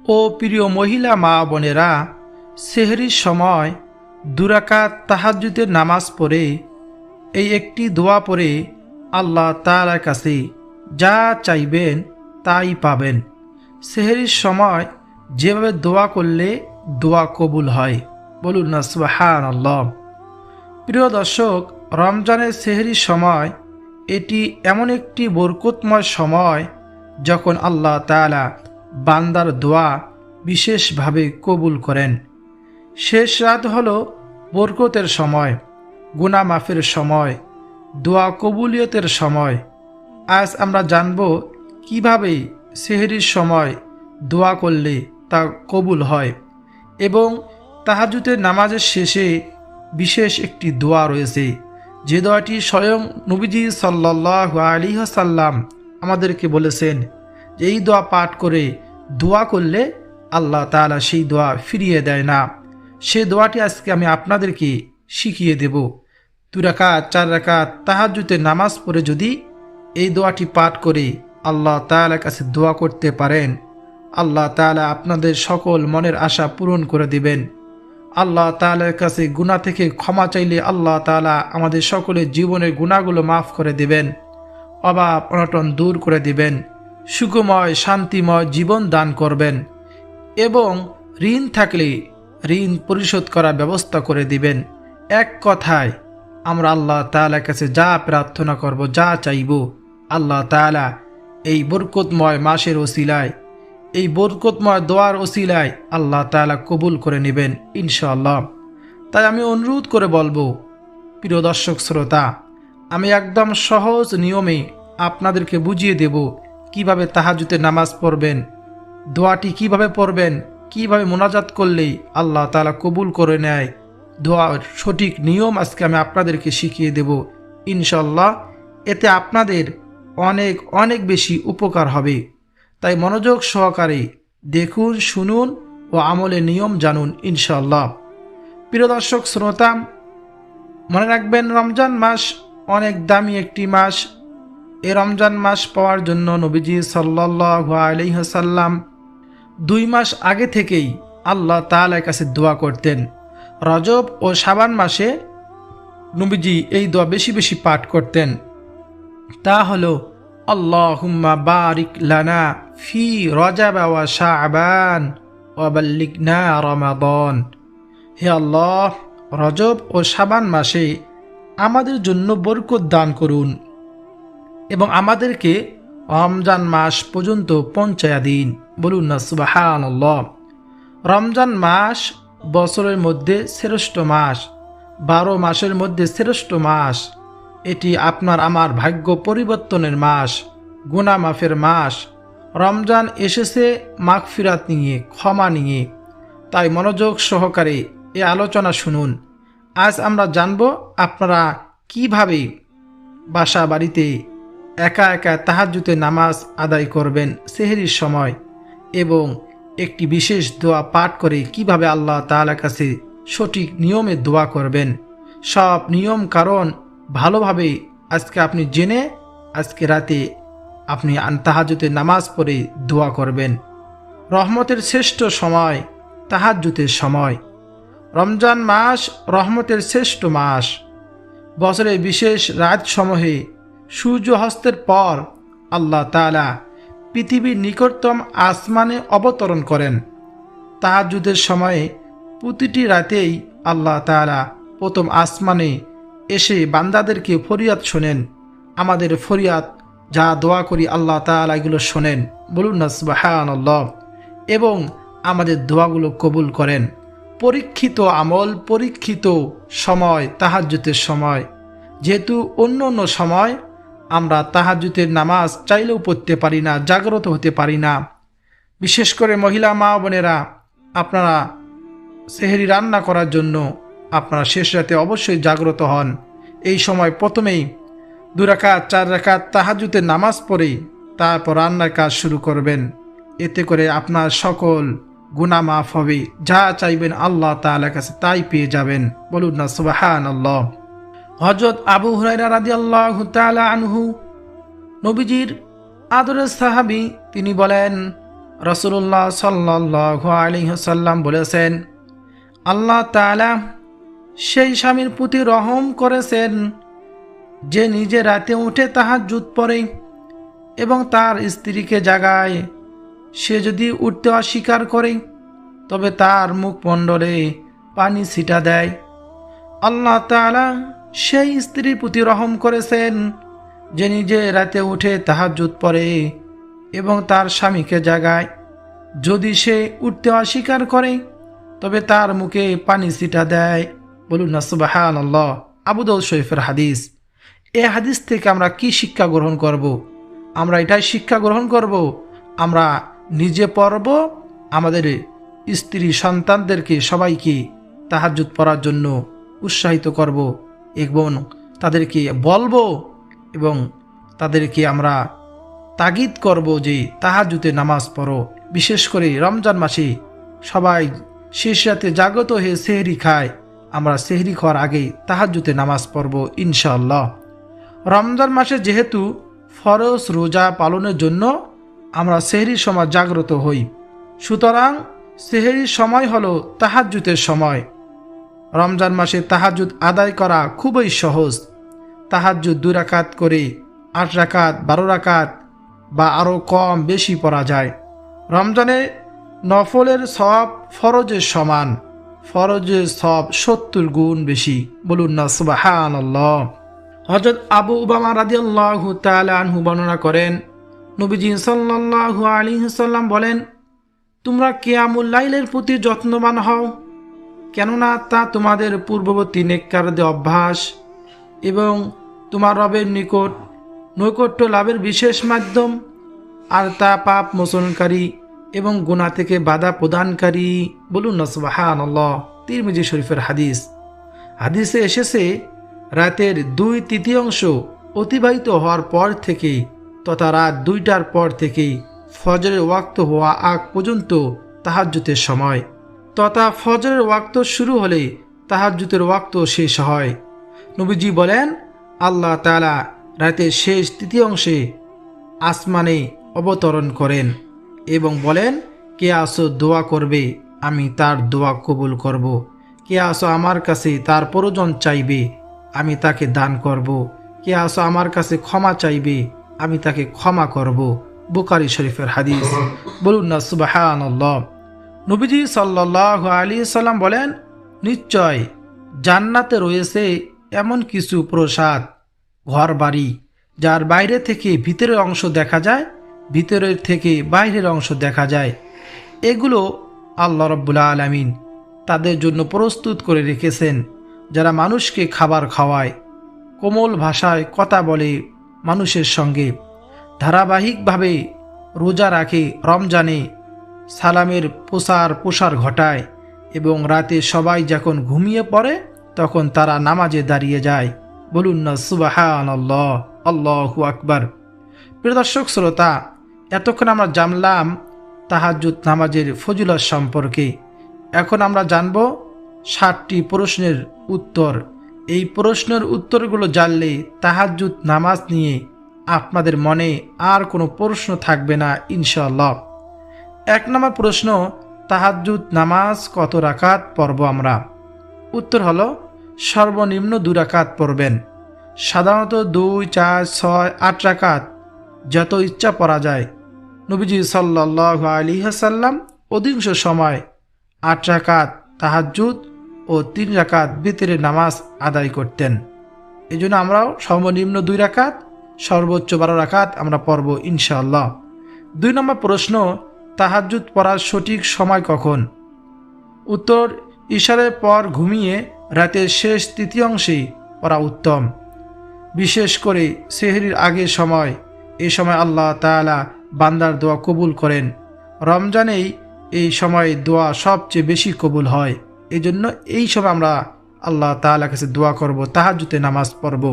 ও প্রিয় মহিলা মা বোনেরা, সেহরির সময় 2 রাকাত তাহাজ্জুদের নামাজ পড়ে এই একটি দোয়া পড়ে আল্লাহ তাআলার কাছে যা চাইবেন তাই পাবেন। সেহরির সময় যেভাবে দোয়া করলে দোয়া কবুল হয়, বলুন না সুবহানাল্লাহ। প্রিয় দর্শক, রমজানের সেহরির সময় এটি এমন একটি বরকতময় সময় যখন আল্লাহ তাআলা বান্দার দোয়া বিশেষভাবে কবুল করেন। শেষ রাত হলো বরকতের সময়, গুনাহ মাফের সময়, দোয়া কবুলিয়তের সময়। আজ আমরা জানব কিভাবে সেহরির সময় দোয়া করলে তা কবুল হয় এবং তাহাজ্জুদের নামাজের শেষে বিশেষ একটি দোয়া রয়েছে, যে দোয়াটি স্বয়ং নবীজি সাল্লাল্লাহু আলাইহি ওয়াসাল্লাম আমাদেরকে বলেছেন যে এই দোয়া পাঠ করে দোয়া করলে আল্লাহ তাআলা সেই দোয়া ফিরিয়ে দেয় না। সেই দোয়াটি আজকে আমি আপনাদেরকে শিখিয়ে দেব। 2 রাকাত 4 রাকাত তাহাজ্জুদের নামাজ পড়ে যদি এই দোয়াটি পাঠ করে আল্লাহ তাআলার কাছে দোয়া করতে পারেন, আল্লাহ তাআলা আপনাদের সকল মনের আশা পূরণ করে দিবেন। আল্লাহ তাআলার কাছে গুনাহ থেকে ক্ষমা চাইলে আল্লাহ তাআলা আমাদের সকলের জীবনের গুনাহগুলো মাফ করে দিবেন, অভাব অনটন দূর করে দিবেন, সুখময় শান্তিময় জীবন দান করবেন এবং ঋণ থাকলে ঋণ পরিশোধ করার ব্যবস্থা করে দিবেন। এক কথায় আমরা আল্লাহ তাআলার কাছে যা প্রার্থনা করব, যা চাইব, আল্লাহ তাআলা এই বরকতময় মাসের ওসিলায়, এই বরকতময় দোয়ার ওসিলায় আল্লাহ তাআলা কবুল করে নেবেন ইনশাআল্লাহ। তাই আমি অনুরোধ করে বলবো, প্রিয় দর্শক শ্রোতা, আমি একদম সহজ নিয়মে আপনাদেরকে বুঝিয়ে দেব কিভাবে তাহাজ্জুদের নামাজ পড়বেন, দোয়াটি কিভাবে পড়বেন, কিভাবে মোনাজাত করলেই আল্লাহ তাআলা কবুল করে নেয়। দোয়ার সঠিক নিয়ম আজকে আমি আপনাদেরকে শিখিয়ে দেব ইনশাআল্লাহ। এতে আপনাদের অনেক অনেক বেশি উপকার হবে। তাই মনোযোগ সহকারে দেখুন, শুনুন ও আমলে নিয়ম জানুন ইনশাআল্লাহ। প্রিয় দর্শক শ্রোতা, মনে রাখবেন রমজান মাস অনেক দামি একটি মাস। এই রমজান মাস পাওয়ার জন্য নবীজি সাল্লাল্লাহু আলাইহি ওয়াসাল্লাম 2 মাস আগে থেকেই আল্লাহ তাআলার কাছে দোয়া করতেন। রজব ও শাবান মাসে নবীজি এই দোয়া বেশি বেশি পাঠ করতেন। তা হলো আল্লাহুম্মা বারিক লানা ফি রজব ওয়া শাবান ওয়া বাল্লিগনা রমাদান। হে আল্লাহ, রজব ও শাবান মাসে আমাদের জন্য বরকত দান করুন এবং আমাদেরকে রমজান মাস পর্যন্ত পৌঁছায়া দিন, বলুন না সুবহানাল্লাহ। রমজান মাস বছরের মধ্যে শ্রেষ্ঠ মাস, 12 মাসের মধ্যে শ্রেষ্ঠ মাস। এটি আপনার আমার ভাগ্য পরিবর্তনের মাস, গুনাহ মাফের মাস। রমজান এসেছে মাগফিরাত নিয়ে, ক্ষমা নিয়ে। তাই মনোযোগ সহকারে এই আলোচনা শুনুন। আজ আমরা জানব আপনারা কিভাবে বাসা বাড়িতে একা একা তাহাজ্জুদের নামাজ আদায় করবেন সেহরির সময় এবং একটি বিশেষ দোয়া পাঠ করে কিভাবে আল্লাহ তাআলার কাছে সঠিক নিয়মে দোয়া করবেন। সব নিয়ম কারণ ভালোভাবে আজকে আপনি জেনে আজকে রাতে আপনি তাহাজ্জুদের নামাজ পড়ে দোয়া করবেন। রহমতের শ্রেষ্ঠ সময় তাহাজ্জুদের সময়। রমজান মাস রহমতের শ্রেষ্ঠ মাস। বছরের বিশেষ রাতসমূহে সূর্য হস্তের পর আল্লাহ তাআলা পৃথিবীর নিকটতম আসমানে অবতরণ করেন। তাহাজ্জুদের সময়ে প্রতিটি রাতেই আল্লাহ তাআলা প্রথম আসমানে এসে বান্দাদেরকে ফরিয়াদ শোনেন। আমাদের ফরিয়াদ যা দোয়া করি আল্লাহ তাআলা এগুলো শোনেন, বলুন না সুবহানাল্লাহ, এবং আমাদের দোয়াগুলো কবুল করেন। পরীক্ষিত আমল, পরীক্ষিত সময় তাহাজ্জুদের সময়। যেহেতু অন্য অন্য সময় আমরা তাহাজ্জুদের নামাজ চাইলেও পড়তে পারি না, জাগ্রত হতে পারি না। বিশেষ করে মহিলা মা বোনেরা, আপনারা সেহরি রান্না করার জন্য আপনারা শেষ রাতে অবশ্যই জাগ্রত হন। এই সময় প্রথমেই 2 রাকাত 4 রাকাত তাহাজ্জুদের নামাজ পড়ে তারপর রান্নার কাজ শুরু করবেন। এতে করে আপনার সকল গুনাহ মাফ হবে, যা চাইবেন আল্লাহ তাআলার কাছে তাই পেয়ে যাবেন, বলুন না সুবহানাল্লাহ। হযরত আবু হুরায়রা রাদিয়াল্লাহু তাআলা আনহু, নবীজির আদরের সাহাবী, তিনি বলেন, রাসূলুল্লাহ সাল্লাল্লাহু আলাইহি ওয়াসাল্লাম বলেছেন, আল্লাহ তাআলা সেই স্বামীর প্রতি রহম করেছেন যে নিজে রাতে উঠে তাহাজ্জুদ পড়ে এবং তার স্ত্রীকে জাগায়। সে যদি উঠতে অস্বীকার করে তবে তার মুখমণ্ডলে পানি ছিটা দেয়। আল্লাহ তাআলা সেই স্ত্রীর প্রতি রহম করেছেন যে নিজে রাতে উঠে তাহাজ্জুদ পড়ে এবং তার স্বামীকে জাগায়। যদি সে উঠতে অস্বীকার করে তবে তার মুখে পানি ছিটা দেয়। বলুন না সুবহানাল্লাহ। আবু দাউদ শরীফের হাদিস। এই হাদিস থেকে আমরা কি শিক্ষা গ্রহণ করব? আমরা এটাই শিক্ষা গ্রহণ করব, আমরা নিজে পড়ব, আমাদের স্ত্রী সন্তানদেরকে সবাইকে তাহাজ্জুদ পড়ার জন্য উৎসাহিত করব এবং তাদেরকে বলবো এবং তাদেরকে আমরা তাগিদ করব যে তাহাজ্জুদে নামাজ পড়ো। বিশেষ করে রমজান মাসে সবাই শেষ রাতে জাগ্রত হয়ে সেহরি খায়, আমরা সেহরি খাওয়ার আগে তাহাজ্জুদে নামাজ পড়ব ইনশাআল্লাহ। রমজান মাসে যেহেতু ফরজ রোজা পালনের জন্য আমরা সেহরির সময় জাগ্রত হই, সুতরাং সেহরির সময় হলো তাহাজ্জুদের সময়। রমজান মাসে তাহাজ্জুদ আদায় করা খুবই সহজ। তাহাজ্জুদ 2 রাকাত করে 8 রাকাত, 12 রাকাত বা আরও কম বেশি পড়া যায়। রমজানে নফলের সওয়াব ফরজের সমান, ফরজের সওয়াব 70 গুণ বেশি। বলুন না সুবহানাল্লাহ। হযরত আবু উমামা রাদিয়াল্লাহু তাআলা আনহু বর্ণনা করেন, নবীজি সাল্লাল্লাহু আলাইহি ওয়াসাল্লাম বলেন, তোমরা কিয়ামুল লাইলের প্রতি যত্নবান হও, কেননা তা তোমাদের পূর্ববর্তী নেককারদের অভ্যাস এবং তোমার রবের নিকট নৈকট্য লাভের বিশেষ মাধ্যম, আর তা পাপ মোচনকারী এবং গুনাহ থেকে বাধা প্রদানকারী। বলুন না সুবহানাল্লাহ। তিরমিজি শরীফের হাদিস। হাদিসে এসেছে, রাতের 2/3 অতিবাহিত হওয়ার পর থেকে তথা রাত 2টার পর থেকে ফজরের ওয়াক্ত হওয়া আগ পর্যন্ত তাহাজ্জুদের সময়, তথা ফজরের ওয়াক্ত শুরু হলে তাহাজ্জুদের ওয়াক্ত শেষ হয়। নবীজি বলেন, আল্লাহ তাআলা রাতের শেষ তৃতীয়াংশে আসমানে অবতরণ করেন এবং বলেন, কে আসো দোয়া করবে, আমি তার দোয়া কবুল করব। কে আসো আমার কাছে তার প্রয়োজন চাইবে, আমি তাকে দান করব। কে আসো আমার কাছে ক্ষমা চাইবে, আমি তাকে ক্ষমা করব। বুখারী শরীফের হাদিস। বলুন না সুবহানাল্লাহ। নবীজি সাল্লাল্লাহু আলাইহি সাল্লাম বলেন, নিশ্চয় জান্নাতে রয়েছে এমন কিছু প্রসাদ, ঘর বাড়ি, যার বাইরে থেকে ভিতরের অংশ দেখা যায়, ভিতরের থেকে বাইরের অংশ দেখা যায়। এগুলো আল্লাহ রাব্বুল আলামিন তাদের জন্য প্রস্তুত করে রেখেছেন, যারা মানুষকে খাবার খাওয়ায়, কোমল ভাষায় কথা বলে মানুষের সঙ্গে, ধারাবাহিকভাবে রোজা রাখে, রমজানে সালামের প্রসার ঘটায় এবং রাতে সবাই যখন ঘুমিয়ে পড়ে তখন তারা নামাজে দাঁড়িয়ে যায়। বলুন না সুবহানাল্লাহ, আল্লাহু আকবার। প্রিয় দর্শক শ্রোতা, এতক্ষণ আমরা জানলাম তাহাজ্জুদ নামাজের ফজিলত সম্পর্কে। এখন আমরা জানব 60টি প্রশ্নের উত্তর। এই প্রশ্নের উত্তরগুলো জানলে তাহাজ্জুদ নামাজ নিয়ে আপনাদের মনে আর কোনো প্রশ্ন থাকবে না ইনশাআল্লাহ। 1 নম্বর প্রশ্ন, তাহাজ্জুদ নামাজ কত রাকাত পড়ব আমরা? উত্তর হলো, সর্বনিম্ন 2 রাকাত পড়বেন। সাধারণত 2, 4, 6, 8 রাকাত যত ইচ্ছা পড়া যায়। নবীজি সাল্লাল্লাহু আলাইহি ওয়াসাল্লাম অধিকাংশ সময় 8 রাকাত তাহাজ্জুদ ও 3 রাকাত বিতরের নামাজ আদায় করতেন। এই জন্য আমরাও সর্বনিম্ন 2 রাকাত, সর্বোচ্চ 12 রাকাত আমরা পড়ব ইনশাআল্লাহ। 2 নম্বর প্রশ্ন, তাহাজ্জুদ পড়ার সঠিক সময় কখন? উত্তর, ইশারের পর ঘুমিয়ে রাতের শেষ তৃতীয়াংশে পড়া উত্তম। বিশেষ করে সেহরির আগের সময়, এই সময় আল্লাহ তাআলা বান্দার দোয়া কবুল করেন। রমজানেই এই সময় দোয়া সবচেয়ে বেশি কবুল হয়। এই জন্য এই সময় আমরা আল্লাহ তাআলার কাছে দোয়া করব, তাহাজ্জুদে নামাজ পড়ব।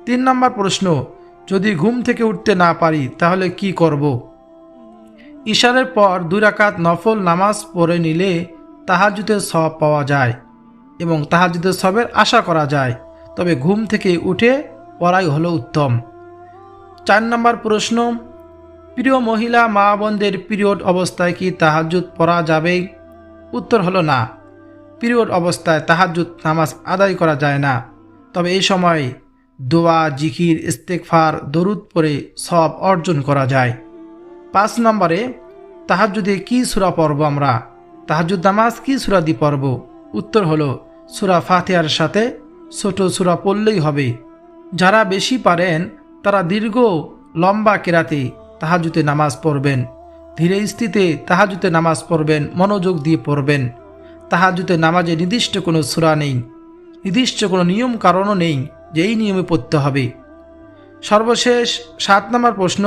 3 নম্বর প্রশ্ন, যদি ঘুম থেকে উঠতে না পারি তাহলে কি করব? ইশারের পর 2 রাকাত নফল নামাজ পড়ে নিলে তাহাজ্জুদের সওয়াব পাওয়া যায় এবং তাহাজ্জুদের সওয়াবের আশা করা যায়, তবে ঘুম থেকে উঠে পড়াই হলো উত্তম। 4 নম্বর প্রশ্ন, প্রিয় মহিলা মা বোনদের পিরিয়ড অবস্থায় কি তাহাজ্জুদ পড়া যাবে? উত্তর হলো না। পিরিয়ড অবস্থায় তাহাজ্জুদ নামাজ আদায় করা যায় না। তবে এই সময় দোয়া, জিকির, ইস্তেগফার, দরুদ পড়ে সওয়াব অর্জন করা যায়। 5 নম্বরে, তাহাজ্জুদে কি সূরা পড়ব আমরা? তাহাজ্জুদ নামাজ কি সূরা দিয়ে পড়ব? উত্তর হলো সূরা ফাতিহার সাথে ছোট সূরা পড়লেই হবে। যারা বেশি পারেন তারা দীর্ঘ লম্বা কেরাতে তাহাজ্জুদে নামাজ পড়বেন। ধীরে স্থিতে তাহাজ্জুদে নামাজ পড়বেন, মনোযোগ দিয়ে পড়বেন। তাহাজ্জুদে নামাজে নির্দিষ্ট কোনো সূরা নেই, নির্দিষ্ট কোনো নিয়ম কারণও নেই যে এই নিয়মে পড়তে হবে। সর্বশেষ 7 নম্বর প্রশ্ন,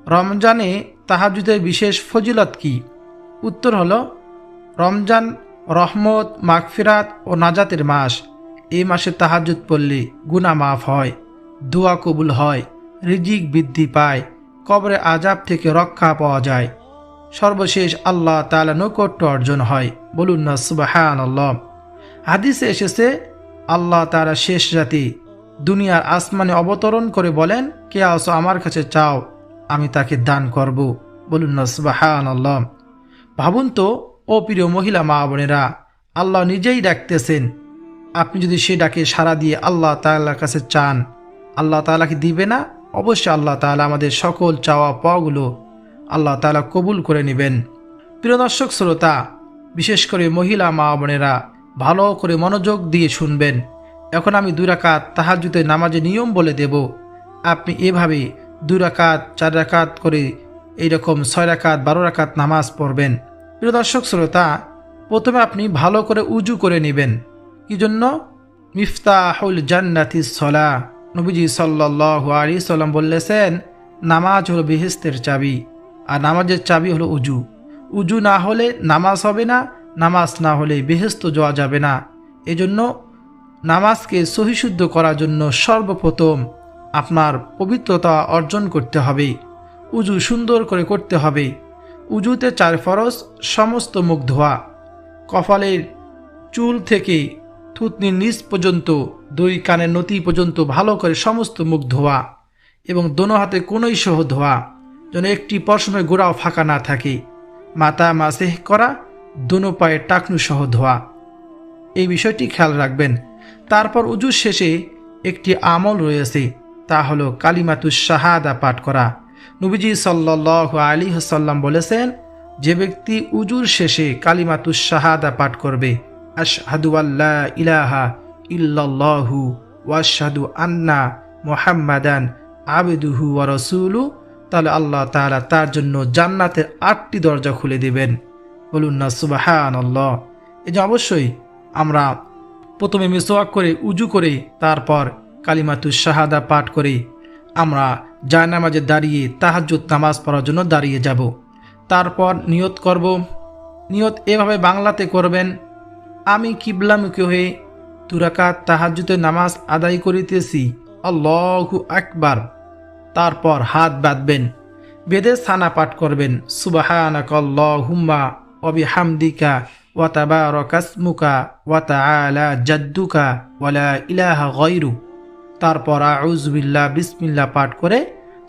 রমজানে তাহাজ্জুদের বিশেষ ফজিলত কি? উত্তর হলো রমজান রহমত, মাগফিরাত ও নাজাতের মাস। এই মাসে তাহাজ্জুদ পড়লে গুনাহ মাফ হয়, দোয়া কবুল হয়, রিজিক বৃদ্ধি পায়, কবরে আযাব থেকে রক্ষা পাওয়া যায়। সর্বশেষ আল্লাহ তাআলা নৈকট্য অর্জন হয়। বলুন না সুবহানাল্লাহ। হাদিসে এসেছে আল্লাহ তাআলা শেষ রাতে দুনিয়ার আসমানে অবতরণ করে বলেন, কে আসো আমার কাছে চাও, আমি তাকে দান করব। বলুন না সুবহানাল্লাহ। ভাবুন তো ও প্রিয় মহিলা মা বোনেরা, আল্লাহ নিজেই ডাকতেছেন। আপনি যদি সে ডাকে সাড়া দিয়ে আল্লাহ তাআলার কাছে চান, আল্লাহ তাআলা কি দিবে না? অবশ্যই আল্লাহ তাআলা আমাদের সকল চাওয়া পাওয়াগুলো আল্লাহ তাআলা কবুল করে নেবেন। প্রিয় দর্শক শ্রোতা, বিশেষ করে মহিলা মা বোনেরা ভালো করে মনোযোগ দিয়ে শুনবেন। এখন আমি 2 রাকাত তাহাজ্জুদের নামাজের নিয়ম বলে দেব। আপনি এভাবে 2 রাকাত 4 রাকাত করে এইরকম 6 রাকাত 12 রাকাত নামাজ পড়বেন। প্রিয় দর্শক শ্রোতা, প্রথমে আপনি ভালো করে উজু করে নেবেন। কি জন্য? মিফতাহুল জান্নাতিস সালাহ। নবীজি সাল্লাল্লাহু আলাইহি সাল্লাম বলেছেন, নামাজ হলো বেহেশতের চাবি, আর নামাজের চাবি হলো উজু। উজু না হলে নামাজ হবে না, নামাজ না হলে বেহেশত যাওয়া যাবে না। এজন্য নামাজকে সহিশুদ্ধ করার জন্য সর্বপ্রথম আপনার পবিত্রতা অর্জন করতে হবে। উজু সুন্দর করে করতে হবে। উজুতে 4 ফরজ: সমস্ত মুখ ধোয়া, কপালের চুল থেকে থুতনির নিচ পর্যন্ত, 2 কানের নতি পর্যন্ত ভালো করে সমস্ত মুখ ধোয়া, এবং দোনো হাতে কোনোই সহ ধোয়া, যেন একটি পশমের গোড়াও ফাঁকা না থাকে। মাথা মাসেহ করা, দোনো পায়ে টাকনু সহ ধোয়া, এই বিষয়টি খেয়াল রাখবেন। তারপর উজুর শেষে একটি আমল রয়েছে, তা হলো কালিমাতুশ শাহাদা পাঠ করা। নবীজি সাল্লাল্লাহু আলাইহি ওয়াসাল্লাম বলেছেন, যে ব্যক্তি উজুর শেষে কালিমাতুশ শাহাদা পাঠ করবে, আশহাদু আল্লা ইলাহা ইল্লাল্লাহু ওয়া আশহাদু আন্না মুহাম্মাদান আবদুহু ওয়া রাসূলুহু, তাহলে আল্লাহ তাআলা তার জন্য জান্নাতের 8টি দরজা খুলে দিবেন। বলুন না সুবহানাল্লাহ। এই যে অবশ্যই আমরা প্রথমে মিসওয়াক করে উজু করে তারপর কালিমাতুশ শাহাদা পাঠ করে আমরা জায়নামাজে দাঁড়িয়ে তাহাজ্জুদ নামাজ পড়ার জন্য দাঁড়িয়ে যাব। তারপর নিয়ত করব। নিয়ত এভাবে বাংলাতে করবেন, আমি কিবলামুখী হয়ে 2 রাকাত তাহাজ্জুদের নামাজ আদায় করিতেছি, আল্লাহু আকবার। তারপর হাত বাঁধবেন, বেদে সানা পাঠ করবেন, সুবহানাকাল্লাহুম্মা ওয়া বিহামদিকা ওয়া তাবারাকাসমুকা ওয়া তাআলা জাদ্দুকা ওয়া লা ইলাহা গায়রু। তারপর আউযু বিল্লাহ বিসমিল্লাহ পাঠ করে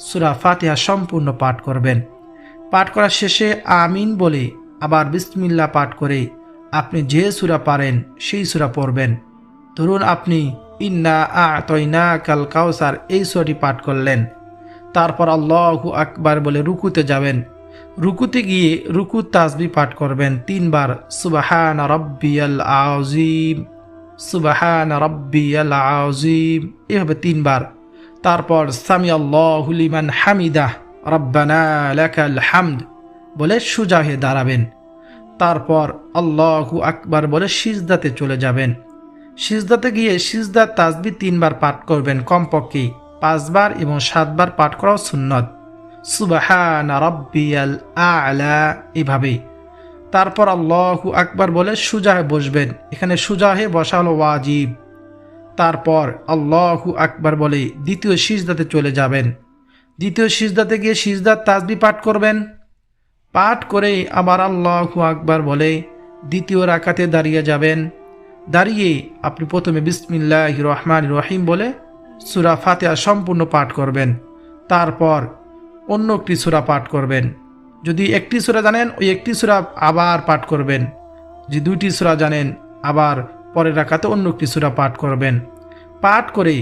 সূরা ফাতিহা সম্পূর্ণ পাঠ করবেন। পাঠ করার শেষে আমিন বলে আবার বিসমিল্লাহ পাঠ করে আপনি যে সূরা পারেন সেই সূরা পড়বেন। ধরুন আপনি ইন্না আ'তাইনাকাল কাউসার এই সূরাটি পাঠ করলেন। তারপর আল্লাহু আকবার বলে রুকুতে যাবেন। রুকুতে গিয়ে রুকু তাসবিহ পাঠ করবেন 3 বার, সুবহান রাব্বিয়াল আযীম, সুবহান রাব্বিয়াল আযীম, এভাবে 3 বার। তারপর সামি আল্লাহু লিমান হামিদাহ, রব্বানা লাকাল হামদ বলে সোজা হয়ে দাঁড়াবেন। তারপর আল্লাহু আকবার বলে সিজদাতে চলে যাবেন। সিজদাতে গিয়ে সিজদার তাসবিহ 3 বার পাঠ করবেন, কমপক্ষে 5 বার এবং 7 বার পাঠ করাও সুন্নত। সুবহান রাব্বিয়াল আ'লা এভাবে। তারপর আল্লাহু আকবার বলে সোজা হয়ে বসবেন। এখানে সোজা হয়ে বসা হলো ওয়াজিব। তারপর আল্লাহু আকবার বলে দ্বিতীয় সিজদাতে চলে যাবেন। দ্বিতীয় সিজদাতে গিয়ে সিজদার তাসবিহ পাঠ করবেন। পাঠ করে আবার আল্লাহু আকবার বলে দ্বিতীয় রাকাতে দাঁড়িয়ে যাবেন। দাঁড়িয়ে আপনি প্রথমে বিসমিল্লাহির রহমানির রহিম বলে সূরা ফাতিহা সম্পূর্ণ পাঠ করবেন। তারপর অন্য একটি সূরা পাঠ করবেন। যদি একটি সূরা জানেন ওই একটি সূরা আবার পাঠ করবেন। যে দুইটি সূরা জানেন আবার পরের রাকাতে অন্য একটি সূরা পাঠ করবেন। পাঠ করে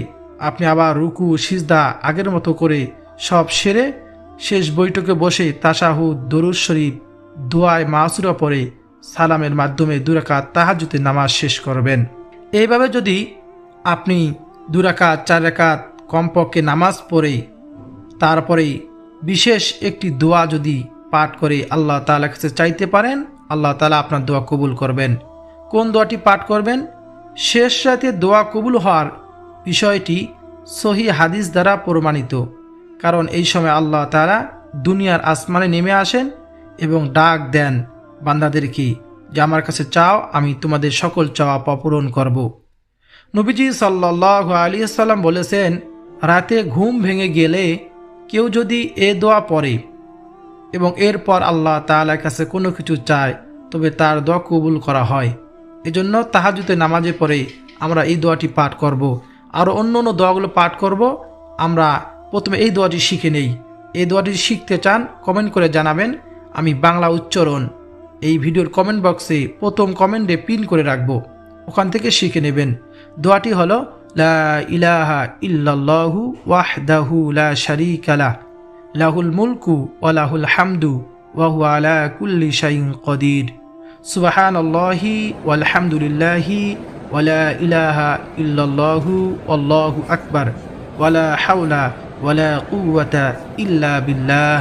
আপনি আবার রুকু সিজদা আগের মতো করে সব সেরে শেষ বৈঠকে বসে তাশাহুদ, দরুদ শরীফ, দোয়ায় মাসুরা পড়ে সালামের মাধ্যমে 2 রাকাত তাহাজ্জুদের নামাজ শেষ করবেন। এইভাবে যদি আপনি 2 রাকাত 4 রাকাত কমপক্ষে নামাজ পড়ে তারপরে বিশেষ একটি দোয়া যদি পাঠ করে আল্লাহ তাআলার কাছে চাইতে পারেন, আল্লাহ তাআলা আপনার দোয়া কবুল করবেন। কোন দোয়াটি পাঠ করবেন? শেষ রাতে দোয়া কবুল হওয়ার বিষয়টি সহিহ হাদিস দ্বারা প্রমাণিত। কারণ এই সময় আল্লাহ তাআলা দুনিয়ার আসমানে নেমে আসেন এবং ডাক দেন বান্দাদেরকে যে আমার কাছে চাও, আমি তোমাদের সকল চাওয়া পূরণ করব। নবীজি সাল্লাল্লাহু আলাইহি ওয়াসাল্লাম বলেছেন, রাতে ঘুম ভেঙে গেলে কেউ যদি এ দোয়া পড়ে এবং এরপর আল্লাহ তাআলার কাছে কোনো কিছু চায় তবে তার দোয়া কবুল করা হয়। এজন্য তাহাজ্জুদের নামাজে পড়ে আমরা এই দোয়াটি পাঠ করব। আরও অন্য অন্য দোয়াগুলো পাঠ করব। আমরা প্রথমে এই দোয়াটি শিখে নেই। এই দোয়াটি শিখতে চান কমেন্ট করে জানাবেন। আমি বাংলা উচ্চারণ এই ভিডিওর কমেন্ট বক্সে প্রথম কমেন্টে পিন করে রাখব, ওখান থেকে শিখে নেবেন। দোয়াটি হলো লা ইলাহা ইল্লাল্লাহু ওয়াহদাহু লা শারীকা লাহ লাহুল মুলকু ওয়া লাহুল হামদু ওয়া হুয়া আলা কুল্লি শাইইন কদির সুবহানাল্লাহি ওয়াল হামদুলিল্লাহি ওয়া লা ইলাহা ইল্লাল্লাহু আল্লাহু আকবার ওয়া লা হাওলা ওয়া লা কুওয়াতা ইল্লা বিল্লাহ।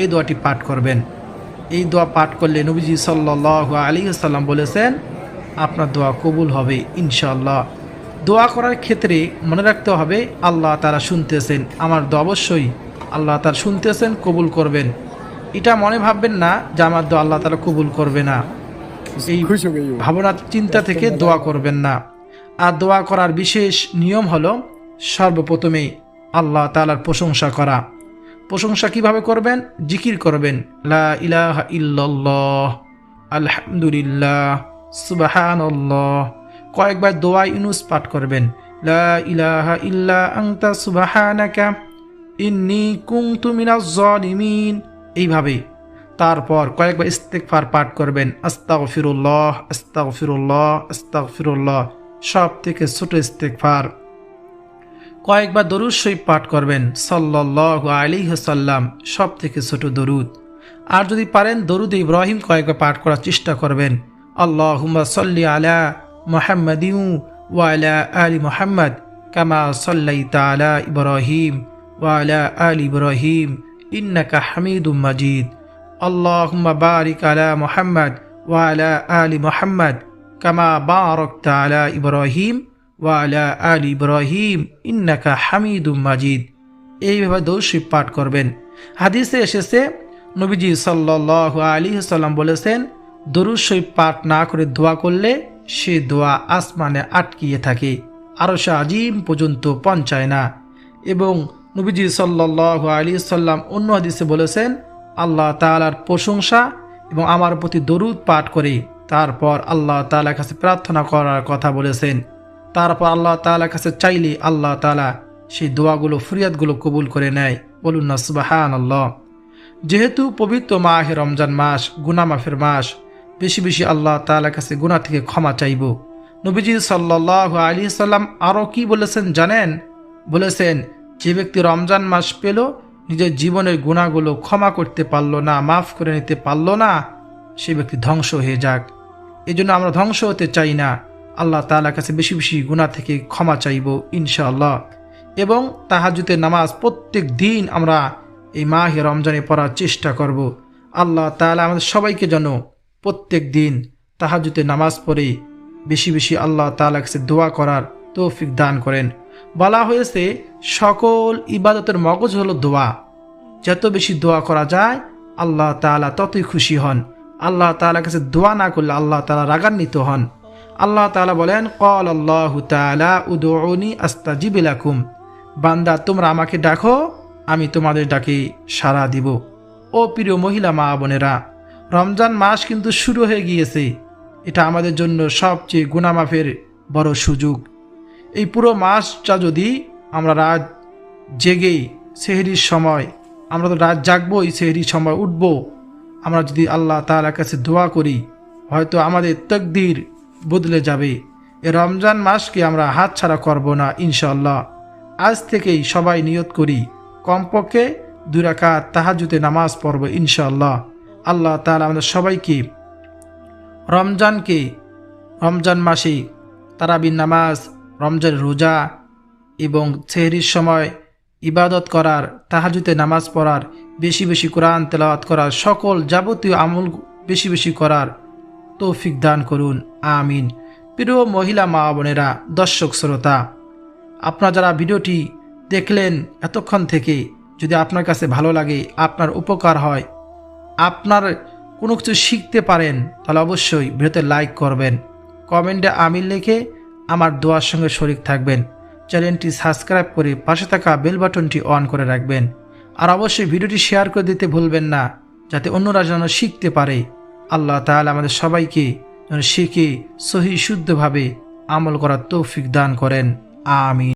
এই দোয়াটি পাঠ করবেন। এই দোয়া পাঠ করলে নবীজি সাল্লাল্লাহু আলাইহি ওয়াসাল্লাম বলেছেন আপনার দোয়া কবুল হবে ইনশাআল্লাহ। দোয়া করার ক্ষেত্রে মনে রাখতে হবে আল্লাহ তাআলা শুনতেছেন। আমার দোয়া অবশ্যই আল্লাহ তাআলা শুনতেছেন, কবুল করবেন। এটা মনে ভাববেন না যে আমার দোয়া আল্লাহ তাআলা কবুল করবে না, এই ভাবনা চিন্তা থেকে দোয়া করবেন না। আর দোয়া করার বিশেষ নিয়ম হলো সর্বপ্রথমে আল্লাহ তাআলার প্রশংসা করা। প্রশংসা কিভাবে করবেন? জিকির করবেন, লা ইলাহা ইল্লাল্লাহ, আলহামদুলিল্লাহ, সুবহানাল্লাহ। কয়েকবার দোয়া ইউনুস পাঠ করবেন, লা ইলাহা ইল্লা আনতা সুবহানাকা ইন্নী কুনতু মিনাজ জালিমিন। এইভাবে তারপর কয়েকবার ইস্তেগফার পাঠ করবেন, আস্তাগফিরুল্লাহ আস্তাগফিরুল্লাহ আস্তাগফিরুল্লাহ, সব থেকে ছোট ইস্তেগফার। কয়েকবার দরুদ শরীফ পাঠ করবেন, সাল্লাল্লাহু আলাইহি ওয়াসাল্লাম, সব থেকে ছোট দরুদ। আর যদি পারেন দরুদ ইব্রাহিম কয়েকবার পাঠ করার চেষ্টা করবেন, আল্লাহুম্মা সাল্লি আলা মুহাম্মাদিন ওয়া আলা আলি মুহাম্মাদ কামা সাল্লাইতা আলা ইব্রাহিম ওয়া আলা আলি ইব্রাহিম ইন্নাকা হামিদুম মাজিদ। আল্লাহুম্মা বারিক আলা মুহাম্মাদ ওয়া আলা আলি মুহাম্মাদ কামা বারাকতা আলা ইব্রাহিম ওয়া আলা আলি ইব্রাহিম ইন্নাকা হামিদুম মাজিদ। এইভাবে দরুদ শরীফ পাঠ করবেন। হাদিসে এসেছে নবীজি সাল্লাল্লাহু আলাইহি ওয়াসাল্লাম বলেছেন, দরুদ শরীফ পাঠ না করে দোয়া করলে সে দোয়া আসমানে আটকিয়ে থাকে, আরশে আজিম পর্যন্ত পৌঁছায় না। এবং নবীজি সাল্লাল্লাহু আলাইহি ওয়াসাল্লাম অন্য হাদিসে বলেছেন, আল্লাহ তাআলার প্রশংসা এবং আমার প্রতি দরুদ পাঠ করে তারপর আল্লাহ তাআলার কাছে প্রার্থনা করার কথা বলেছেন। তারপর আল্লাহ তাআলার কাছে চাইলে আল্লাহ তাআলা সেই দোয়াগুলো, ফরিয়াদগুলো কবুল করে নেয়। বলুন না সুবহানাল্লাহ। যেহেতু পবিত্র মাহে রমজান মাস, গুনাহ মাফের মাস, বেশি বেশি আল্লাহ তাআলার কাছে গুনাহ থেকে ক্ষমা চাইব। নবীজি সাল্লাল্লাহু আলাইহি ওয়াসাল্লাম আরও কি বলেছেন জানেন? বলেছেন, যে ব্যক্তি রমজান মাস পেল নিজের জীবনের গুনাহগুলো ক্ষমা করতে পারল না, মাফ করে নিতে পারল না, সে ব্যক্তি ধ্বংস হয়ে যাক। এই জন্য আমরা ধ্বংস হতে চাই না। আল্লাহ তাআলার কাছে বেশি বেশি গুনাহ থেকে ক্ষমা চাইব ইনশাআল্লাহ। এবং তাহাজ্জুদের নামাজ প্রত্যেক দিন আমরা এই মাহে রমজানে পড়ার চেষ্টা করব। আল্লাহ তাআলা আমাদের সবাইকে যেন প্রত্যেক দিন তাহাজ্জুদের নামাজ পড়ে বেশি বেশি আল্লাহ তাআলার কাছে দোয়া করার তৌফিক দান করেন। বলা হয়েছে সকল ইবাদতের মগজ হলো দোয়া। যত বেশি দোয়া করা যায় আল্লাহ তাআলা ততই খুশি হন। আল্লাহ তাআলার কাছে দোয়া না করলে আল্লাহ তাআলা রাগান্বিত হন। আল্লাহ তাআলা বলেন, ক্বাল আল্লাহু তাআলা উদউনি আস্তাজিব লাকুম, বান্দা তোমরা আমাকে ডাকো, আমি তোমাদের ডাকে সাড়া দিব। ও প্রিয় মহিলা মা বোনেরা, রমজান মাস কিন্তু শুরু হয়ে গিয়েছে। এটা আমাদের জন্য সবচেয়ে গুনাহ মাফের বড় সুযোগ। এই পুরো মাসটা যদি আমরা রাত জেগে সেহরির সময় আমরা তো রাত জাগবো, এই সেহরির সময় উঠবো। আমরা যদি আল্লাহ তাআলার কাছে দোয়া করি, হয়তো আমাদের তাকদীর বদলে যাবে। এই রমজান মাসকে আমরা হাতছাড়া করব না ইনশাআল্লাহ। আজ থেকেই সবাই নিয়ত করি, কমপক্ষে 2 রাকাত তাহাজ্জুদে নামাজ পড়ব ইনশাআল্লাহ। আল্লাহ তাআলা আমাদের সবাইকে রমজান মাসে তারাবির নামাজ, রমজান রোজা এবং সেহরির সময় ইবাদত করার, তাহাজ্জুদে নামাজ পড়ার, বেশি বেশি কোরআন তেলাওয়াত করার, সকল যাবতীয় আমল বেশি বেশি করার তৌফিক দান করুন, আমিন। প্রিয় মহিলা মা বোনেরা, দর্শক শ্রোতা, আপনারা যারা ভিডিওটি দেখলেন এতক্ষণ থেকে, যদি আপনার কাছে ভালো লাগে, আপনার উপকার হয়, আপনার কোনো কিছু শিখতে পারেন, তাহলে অবশ্যই ভিডিওতে লাইক করবেন, কমেন্টে আমিন লিখে আমার দোয়ার সঙ্গে শরীক থাকবেন। চ্যানেলটি সাবস্ক্রাইব করে পাশে থাকা বেল বাটনটি অন করে রাখবেন। আর অবশ্যই ভিডিওটি শেয়ার করে দিতে ভুলবেন না, যাতে অন্যরা যেন শিখতে পারে। আল্লাহ তাআলা আমাদের সবাইকে যেন শিখে সহি শুদ্ধভাবে আমল করার তৌফিক দান করেন, আমিন।